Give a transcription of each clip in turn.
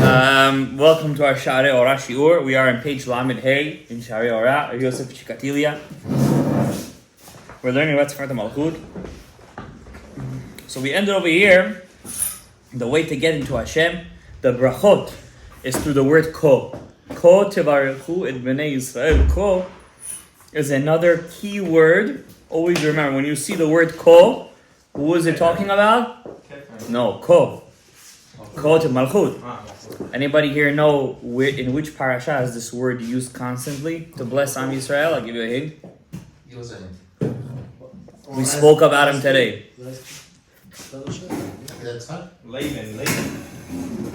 Welcome to our Sharei Orah Shiur. We are on page Lamed Hey in Sharei Orah, Yosef Shikatilia. We're learning about Sefer Malchut. So we ended over here. The way to get into Hashem, the brachot, is through the word ko. Ko tevarechu et bnei Yisrael. Ko is another key word. Always remember, when you see the word ko, who is it talking about? No, ko. Ko to Malchut. Anybody here know in which parasha is this word used constantly to bless Am Yisrael? I'll give you a hint. We spoke about him today. Laban.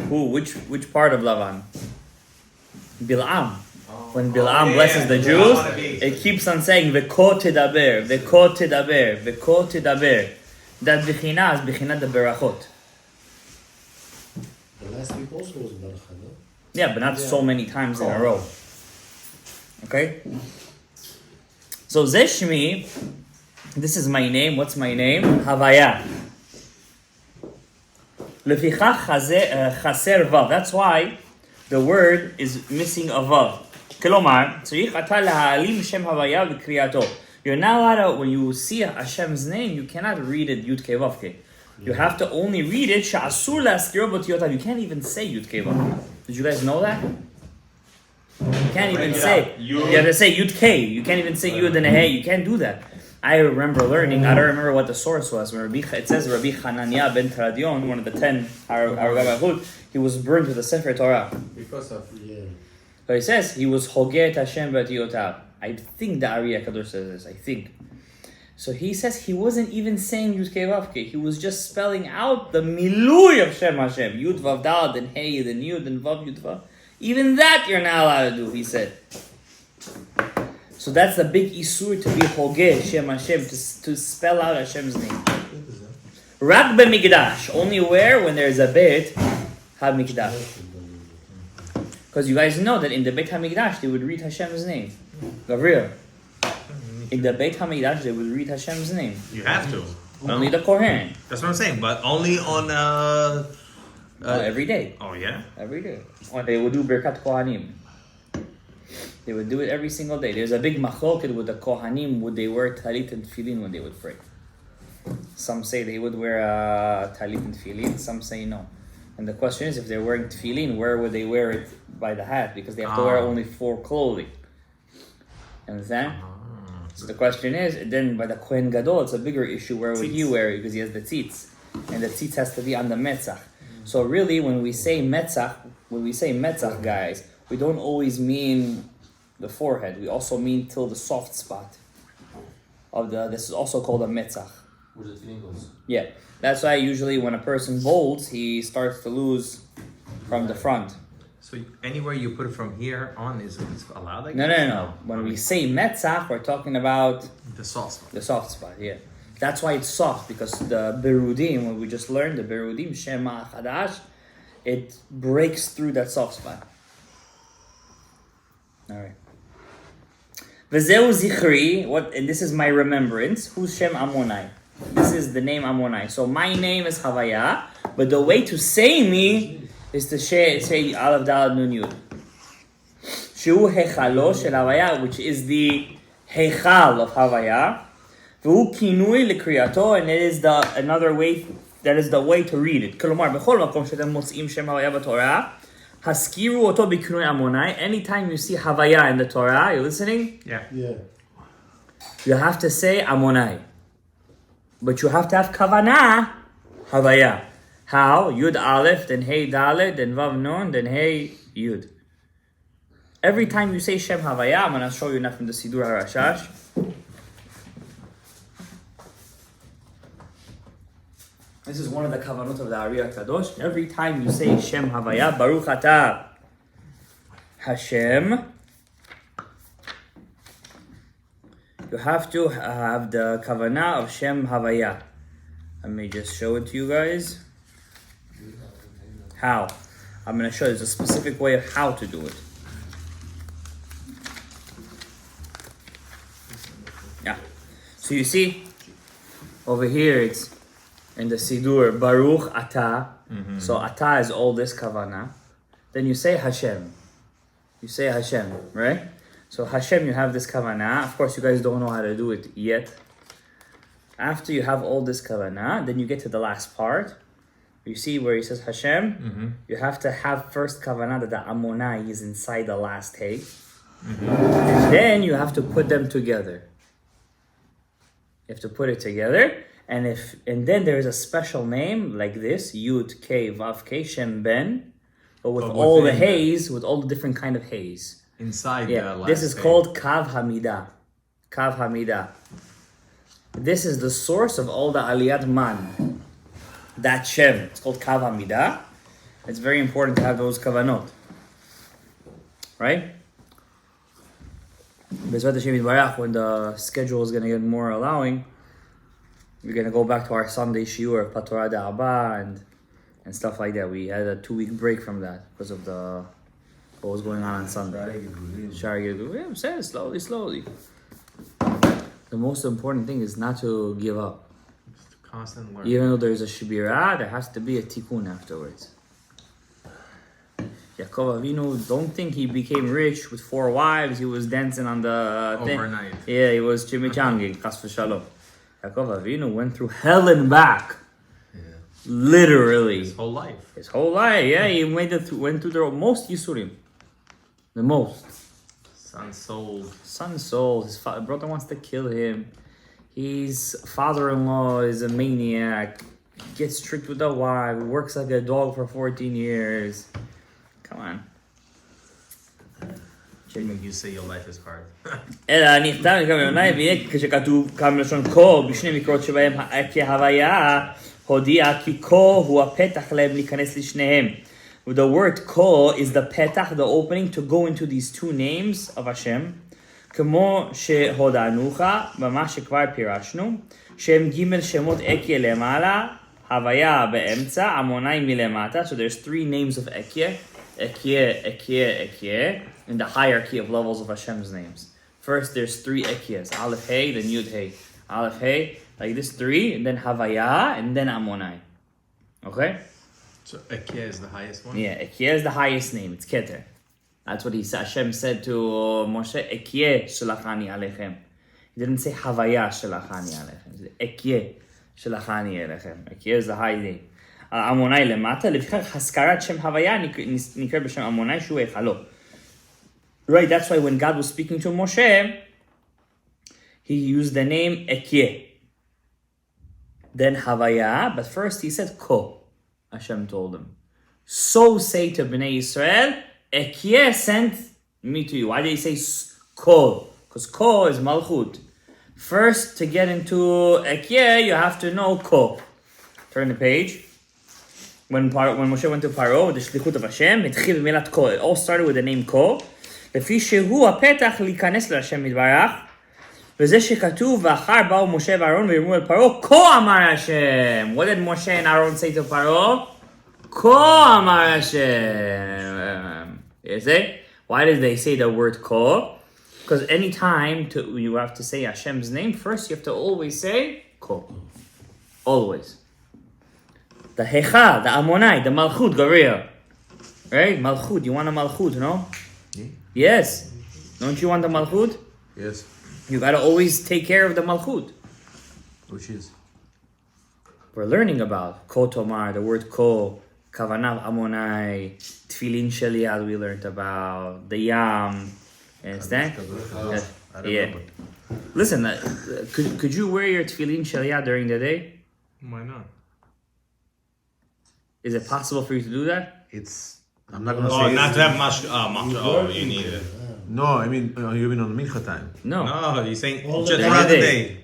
Who? Which part of Lavan? Bil'am. When Bil'am blesses the Jews, it keeps on saying V'ko tedaber, V'ko tedaber, V'ko tedaber. That Bechina is Bechina the Berachot. The last week also was Baracha, no? Yeah, but not so many times in a row. Okay? So Zeshmi, this is my name. What's my name? Havaya. Lefichach chaser vav. That's why the word is missing a vav. Kelomar, tzarich ata laha'alim shem havaya v'kriyato. You're not allowed to, when you see Hashem's name, you cannot read it Yud Kei Vav Kei. You have to only read it she'asur laskiro b'tiyotav. You can't even say Yud Kei Vav Kei. Did you guys know that? You can't even say. You have to say Yud Kei. You can't even say Yud and a Hey. You can't do that. I remember learning, I don't remember what the source was. It says Rabbi Hananiah ben Tradion, one of the 10 Aragavahud, he was burned with the Sefer Torah. Because of But he says he was Hoget Hashem B'Tiyotav. I think the Ari HaKadosh says this, I think. So he says he wasn't even saying Yud Kei Vav Kei. He was just spelling out the Milui of Shem Hashem. Yud Vav Dal, then Hey, then Yud, then Vav Yud Vav. Even that you're not allowed to do, he said. So that's the big isur to be Hogeh Shem Hashem, to spell out Hashem's name. Rak b'mikdash, only where? When there's a Beit HaMikdash. Because you guys know that in the Beit HaMikdash they would read Hashem's name. Gabriel. In the Beit HaMikdash they would read Hashem's name. You have to. Only the Kohen. That's what I'm saying, but only on every day. Oh yeah? Every day. Or they would do Birkat Kohanim. They would do it every single day. There's a big machloket with the Kohanim. Would they wear talit and tefillin when they would pray? Some say they would wear talit and tefillin. Some say no. And the question is, if they're wearing tefillin, where would they wear it by the hat? Because they have to wear only 4 clothing. Understand? So the question is, then by the Kohen Gadol, it's a bigger issue. Where would he wear it? Because he has the tzitz. And the tzitz has to be on the metzach. So really, when we say metzach, guys, we don't always mean the forehead. We also mean till the soft spot of this is also called a metzach. Where the tefillin goes. Yeah. That's why usually when a person bolds, he starts to lose from the front. So anywhere you put it from here on is allowed? Like No. When we say metzach, we're talking about the soft spot. the soft spot, yeah. That's why it's soft, because the berudim, what we just learned, the berudim, Shema Chadash, it breaks through that soft spot. Alright. V'zeu zichri, and this is my remembrance. Who's Shem Amonai? This is the name Amonai. So my name is Havaya, but the way to say me is to say Aleph Dalad Nun Yud. Shu Hechalo Shel Havaya, which is the Hechal of Havaya. V'hu Kinui L'Kriyato, and it is another way. That is the way to read it. Kolomar b'chol makom shetem motzim Shem Havaya b'Torah. Haskiru oto b'kinui Amonai. Anytime you see Havaya in the Torah, you listening? Yeah. You have to say Amonai. But you have to have Kavanah Havaya. How? Yud Aleph, then Hey Dalet, then Vav Nun, then Hey Yud. Every time you say Shem Havaya, I'm going to show you now from the Sidur HaRashash. This is one of the kavanot of the Ari HaKadosh. Every time you say Shem Havaya, Baruch Atah Hashem, you have to have the kavanah of Shem Havaya. Let me just show it to you guys. How? I'm going to show you. There's a specific way of how to do it. Yeah. So you see, over here it's in the Sidur, Baruch Atah. So Atah is all this kavanah. then you say Hashem. You say Hashem, right? So Hashem, you have this kavanah. Of course, you guys don't know how to do it yet. After you have all this kavanah, then you get to the last part. You see where he says Hashem? You have to have first kavanah that the Ammonai is inside the last hay. And then you have to put them together. You have to put it together. And then there is a special name like this, Yud, K, Vav, K, Shem, Ben. But with all the haze, with all the different kind of haze. Inside the last this is hay. called Kav Hamidah. Kav Hamidah. This is the source of all the Aliyat Man. That Shem. It's called Kav Hamidah. It's very important to have those kavanot. Right? Bezrat Hashem Yitbarach, when the schedule is going to get more allowing, we're going to go back to our Sunday shiur of Patorah Da'aba and stuff like that. We had a 2-week break from that because of what was going on Sunday. Sharei. Yeah, I'm saying it slowly. The most important thing is not to give up. Just constant learning. Even though there's a shibirah, there has to be a tikkun afterwards. Yaakov Avinu, don't think he became rich with 4 wives. He was dancing on the Overnight. thing. Yeah, he was chimichanging. Chas v'shalom. Yaakov Avinu went through hell and back. Yeah. Literally. His whole life. His whole life, yeah. He went through the most yisurim. The most. Son sold. His brother wants to kill him. His father-in-law is a maniac. Gets tricked with a wife. Works like a dog for 14 years. Come on. Should make you say your life is hard. אלא נכתב גם יונה ויהיה כשכתוב כמה לשון כה בשני מקרות שבהם כהוויה הודיע כי כה הוא הפתח להם להיכנס לשניהם. The word כה is the petach, the opening to go into these 2 names of Hashem. כמו שהודענוך, במה שכבר פירשנו, שהם ג' שמות אקיה למעלה, הוויה באמצע, עמוני מלמטה. So there's 3 names of Ekye. Ekye, in the hierarchy of levels of Hashem's names. First, there's 3 Ekyes, Aleph Hey, then Yud Hey. Aleph Hey, like this 3, and then Havaya, and then Ammonai. Okay? So Ekye is the highest one? Yeah, Ekye is the highest name, it's Keter. That's what Hashem said to Moshe, Ekye shelachani alechem. He didn't say Havaya shelachani alechem. He said Ekye shelachani alechem. Ekye is the high name. עמוני למטה, לפיכך הזכרת שם הוויה נקרא בשם עמוני שהוא היכלו. Right, that's why when God was speaking to Moshe, he used the name Ekye. Then Havaya, but first he said Ko. Hashem told him. So say to Bnei Yisrael, Ekye sent me to you. Why did he say Ko? Because Ko is Malchut. First, to get into Ekye, you have to know Ko. Turn the page. When Moshe went to Paro, the shlichut of Hashem, התחיל במילה Ko. It all started with the name Ko. לפי שהוא הפתח להיכנס להשם יתברך, וזה שכתוב, ואחר באו משה ואהרון ויאמרו אל פרעה, כה אמר השם. What did Moshe and Aaron say to Paro? כה אמר השם. You see? Why did they say the word כה? Because any time you have to say Hashem's name, first you have to always say כה. Always. The Hecha, the Ammonai, the Malchut, Gabriel. Right? Malchut, you want a Malchut, no? Yeah. Yes. Don't you want the Malchut? Yes. You gotta always take care of the Malchut. Which is? We're learning about Ko Tomar, the word Ko, Kavanav Ammonai, Tfilin Sheliad we learned about, the Yam. Understand? I remember. Listen, could you wear your Tfilin Sheliad during the day? Why not? Is it possible for you to do that? I'm not gonna Oh, say. not to have much. Oh, you need it. No, I mean you mean on mincha time. No. No, he's saying All just the throughout the day. day.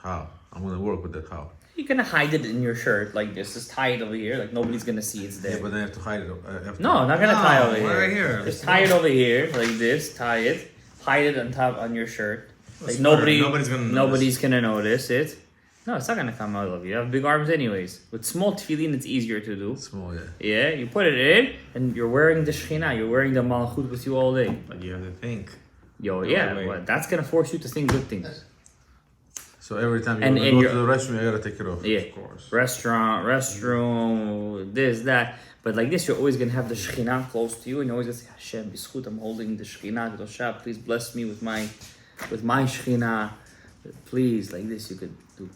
How? I'm gonna work with that how. You're gonna hide it in your shirt like this. Just tie it over here, like nobody's gonna see it's there. Yeah, but then I have to hide it. No, I'm not gonna tie over here. right here. Just tie it over here, like this. Tie it. Hide it on top on your shirt. Like smart. nobody's gonna notice it. No, it's not gonna come out of you. You have big arms anyways. With small tefillin, it's easier to do. Small, yeah. Yeah, you put it in, and you're wearing the Shekhinah. You're wearing the Malchut with you all day. But you have to think. Yo, No yeah, way. well, that's gonna force you to think good things. So every time you And go you're- to the restroom, I gotta take it off. Yeah. Of course. Restroom, this, that. But like this, you're always going to have the Shekhinah close to you, and you're always going to say, Hashem, B'schut, I'm holding the Shekhinah, Kedosha, please bless me with my Shekhinah. Please, like this you could do.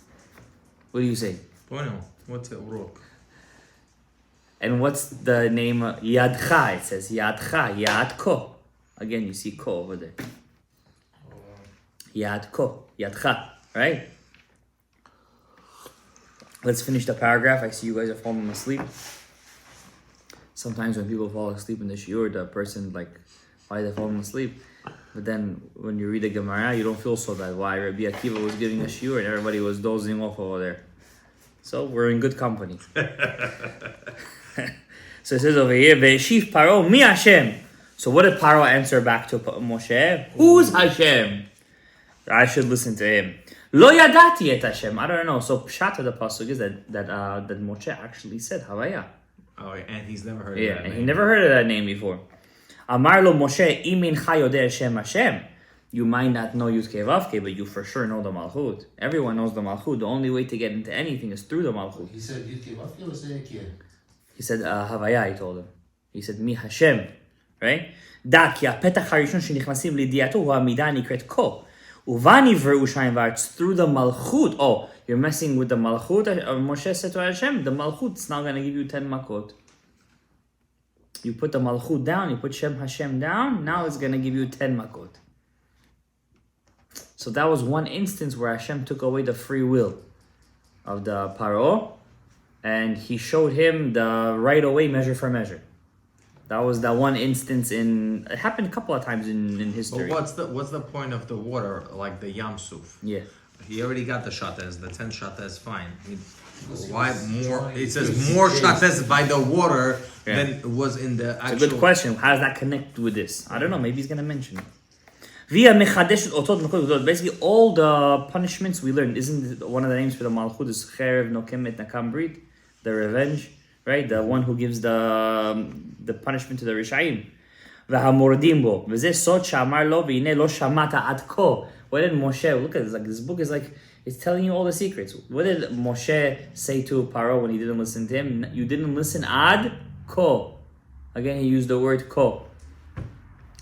What do you say? Bueno, what's it, Urok? And what's the name? Yadcha, it says Yadcha, Yadko. Again, you see Ko over there. Yadko, Yadcha, right? Let's finish the paragraph. I see you guys are falling asleep. Sometimes when people fall asleep in the shiur, the person why they're falling asleep. But then when you read the Gemara, you don't feel so bad. Why? Rabbi Akiva was giving a shiur and everybody was dozing off over there. So we're in good company. So it says over here, Ve'eshiv Paro mi Hashem. So what did Paro answer back to Moshe? Who's Hashem? I should listen to him. Lo yadati et Hashem. I don't know. So Pshat of the pasuk is that Moshe actually said Havaya. Oh, and he's never heard of Yeah, that and name. he never heard of that name before. Amar lo Moshe, imin chayodeh Hashem Hashem. You might not know Yud Kei Vav Kei, but you for sure know the Malchut. Everyone knows the Malchut. The only way to get into anything is through the Malchut. He said Yud Kei Vav Kei or say Kei? He said Havaya, he told him. He said Mi Hashem, right? Da ki hapetach harishon shenichnasim lidiyato hu hamidah nikret ko. Uva nivre'u shayim v'aretz, through the Malchut. Oh, you're messing with the Malchut. Moshe said to Hashem, the Malchut's not going to give you 10 makot. You put the Malchut down, you put Shem Hashem down, now it's going to give you 10 makot. So that was one instance where Hashem took away the free will of the Paro, and he showed him the right away measure for measure. That was that one instance it happened a couple of times in history. But what's the point of the water, like the Yam Suf? Yeah. He already got the shatas, the 10 shatas, fine. Why more? It says more shatas by the water than was in the actual. It's a good question. How does that connect with this? I don't know. Maybe he's going to mention it. Basically, all the punishments we learned, isn't one of the names for the Malchut is Cherev Nokem Et Nakam Brit, the revenge, right? The one who gives the punishment to the Rishayim. V'hamordim bo. V'zeh sod she'amar lo v'hineh lo shamata ad ko. What did Moshe, look at this, this book is it's telling you all the secrets. What did Moshe say to Paro when he didn't listen to him? You didn't listen ad ko. Again, he used the word ko.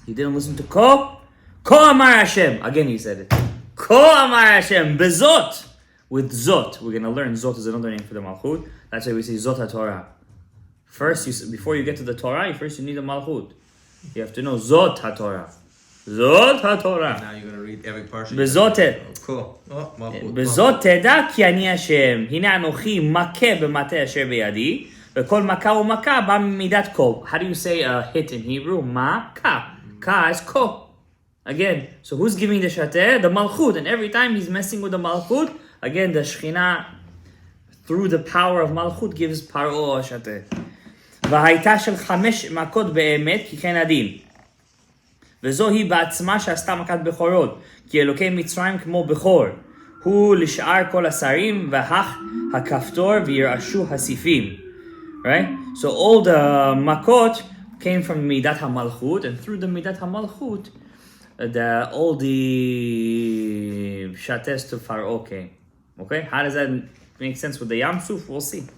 You didn't listen to ko? Ko amar Hashem. Again, he said it. Ko amar Hashem. Bezot. With zot. We're going to learn zot is another name for the Malchut. That's why we say zot HaTorah. First, before you get to the Torah, you need the Malchut. You have to know zot HaTorah. Zot HaTorah. Now you're going to read every portion. Bezotet. Oh, cool. Oh, Malchut. בזאת תדע כי אני השם. הנה אנוכי מכה במטה אשר בידי, וכל מכה ומכה בא ממידת כה. How do you say hit in Hebrew? מכה. Ka is ko. Again, so who's giving the shateh? The Malchut. And every time he's messing with the Malchut, again, the Shekhinah, through the power of Malchut, gives Paro a shateh. והייתה של 5 מכות באמת, כי כן הדין. וזו היא בעצמה שעשתה מכת בכורות, כי אלוקי מצרים כמו בכור. הוא לשאר כל השרים, והך הכפתור וירעשו הסיפים. Right? So all the makot came from Midat HaMalchut, and through the Midat HaMalchut, all the shates to Pharaoh came. Okay? How does that make sense with the Yam Suf? We'll see.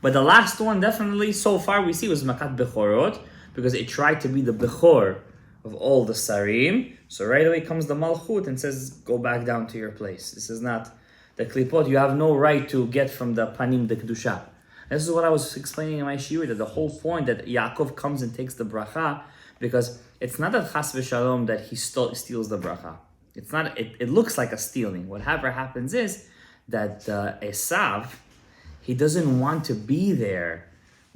But the last one, definitely, so far we see was Makat Bechorot, because it tried to be the Bechor of all the Sarim. So right away comes the Malchut and says, go back down to your place. This is not the Klipot. You have no right to get from the Panim the Kedusha. This is what I was explaining in my shiur, that the whole point that Yaakov comes and takes the bracha, because it's not that Chas v'Shalom that he steals the bracha. It's not. It looks like a stealing. Whatever happens is that Esav, he doesn't want to be there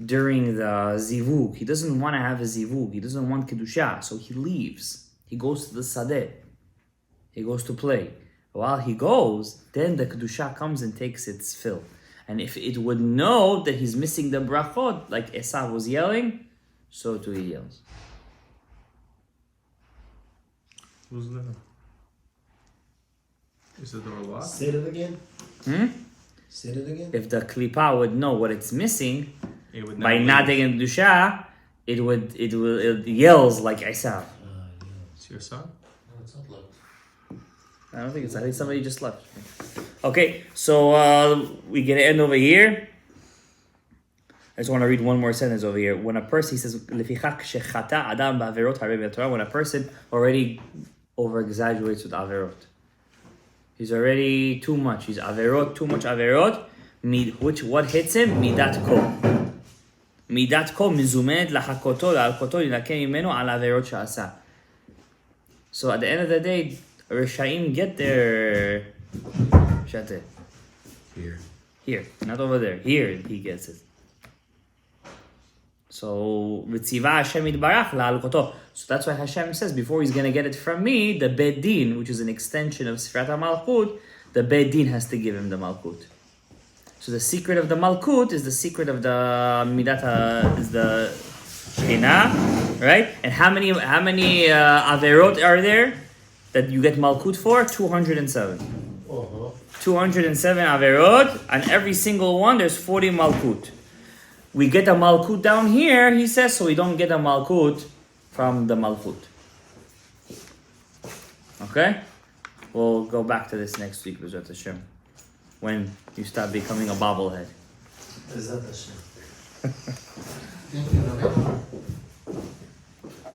during the zivug. He doesn't want to have a zivug. He doesn't want kedusha, so he leaves. He goes to the sadeh. He goes to play. While he goes, then the kedusha comes and takes its fill. And if it would know that he's missing the brachot, like Esav was yelling, so too he yells. Who's that? Is the door locked? Say it again. Say it again. If the klipa would know what it's missing, It would by never not leave. taking kedusha, it yells like Esav. Yeah. It's your son? No, it's not locked. I don't think it's. I think somebody just left. Okay, so we're gonna end over here. I just want to read one more sentence over here. When a person, he says, "Lefichach shechata adam ba'averot harei b'Torah," when a person already over-exaggerates with averot. He's already too much. He's averot, too much averot. What hits him? Midat kol. Midat kol mizumenet lahakoto la'alkoto yinaken mimeno al averot she'asa. So at the end of the day, Rishaim get their shate. Here, not over there. Here he gets it. So Ritziva Hashem Yitbarach la'alkoto. So that's why Hashem says before he's gonna get it from me, the Beit Din, which is an extension of Sfirat HaMalchut, the Beit Din has to give him the Malchut. So the secret of the Malchut is the secret of the Midat, is the Shekhinah, right? And how many Averot are there that you get Malchut for? 207. 207 Averot, and every single one there's 40 Malchut. We get a Malchut down here, he says, so we don't get a Malchut from the Malchut. Okay? We'll go back to this next week, B'ezrat Hashem, when you start becoming a bobblehead. Thank you, Rabbi.